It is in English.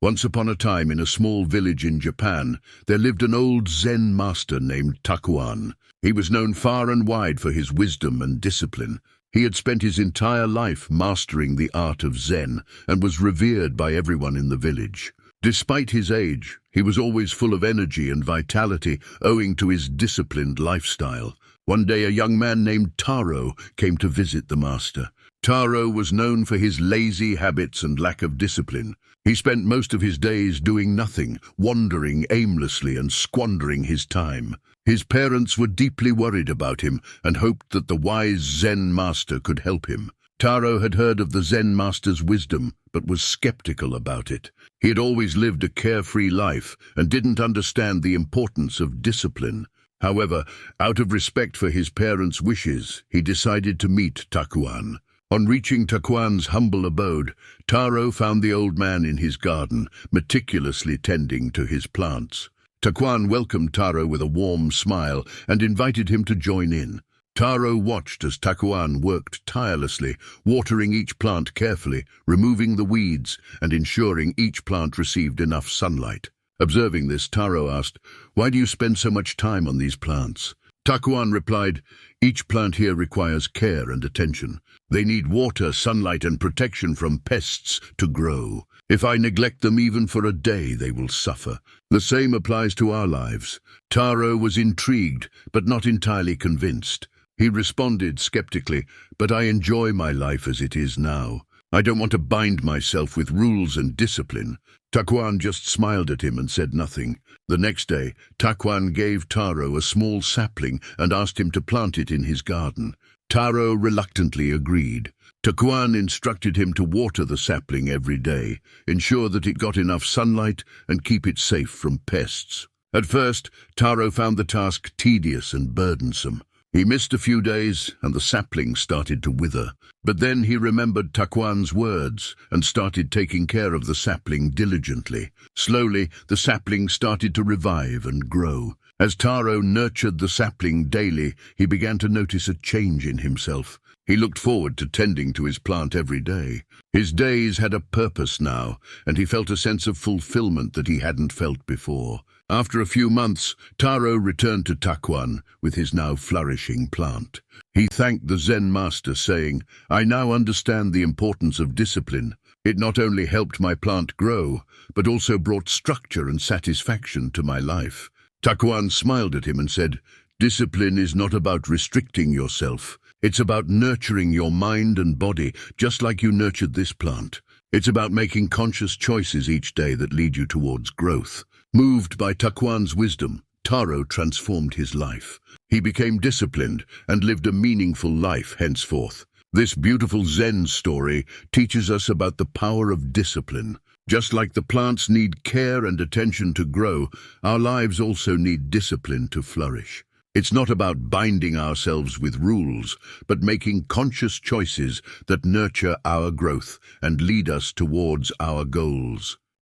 Once upon a time, in a small village in Japan, there lived an old Zen master named Takuan. He was known far and wide for his wisdom and discipline. He had spent his entire life mastering the art of Zen and was revered by everyone in the village. Despite his age, he was always full of energy and vitality, owing to his disciplined lifestyle. One day, a young man named Taro came to visit the master. Taro was known for his lazy habits and lack of discipline. He spent most of his days doing nothing, wandering aimlessly and squandering his time. His parents were deeply worried about him and hoped that the wise Zen master could help him. Taro had heard of the Zen master's wisdom, but was skeptical about it. He had always lived a carefree life and didn't understand the importance of discipline. However, out of respect for his parents' wishes, he decided to meet Takuan. On reaching Takuan's humble abode, Taro found the old man in his garden, meticulously tending to his plants. Takuan welcomed Taro with a warm smile and invited him to join in. Taro watched as Takuan worked tirelessly, watering each plant carefully, removing the weeds, and ensuring each plant received enough sunlight. Observing this, Taro asked, "Why do you spend so much time on these plants?" Takuan replied, "Each plant here requires care and attention. They need water, sunlight, and protection from pests to grow. If I neglect them even for a day, they will suffer. The same applies to our lives." Taro was intrigued, but not entirely convinced. He responded skeptically, "But I enjoy my life as it is now. I don't want to bind myself with rules and discipline." Takuan just smiled at him and said nothing. The next day, Takuan gave Taro a small sapling and asked him to plant it in his garden. Taro reluctantly agreed. Takuan instructed him to water the sapling every day, ensure that it got enough sunlight, and keep it safe from pests. At first, Taro found the task tedious and burdensome. He missed a few days, and the sapling started to wither. But then he remembered Takuan's words and started taking care of the sapling diligently. Slowly, the sapling started to revive and grow. As Taro nurtured the sapling daily, he began to notice a change in himself. He looked forward to tending to his plant every day. His days had a purpose now, and he felt a sense of fulfillment that he hadn't felt before. After a few months, Taro returned to Takuan with his now flourishing plant. He thanked the Zen master, saying, "I now understand the importance of discipline. It not only helped my plant grow, but also brought structure and satisfaction to my life." Takuan smiled at him and said, "Discipline is not about restricting yourself. It's about nurturing your mind and body, just like you nurtured this plant. It's about making conscious choices each day that lead you towards growth." Moved by Takuan's wisdom, Taro transformed his life. He became disciplined and lived a meaningful life henceforth. This beautiful Zen story teaches us about the power of discipline. Just like the plants need care and attention to grow, our lives also need discipline to flourish. It's not about binding ourselves with rules, but making conscious choices that nurture our growth and lead us towards our goals.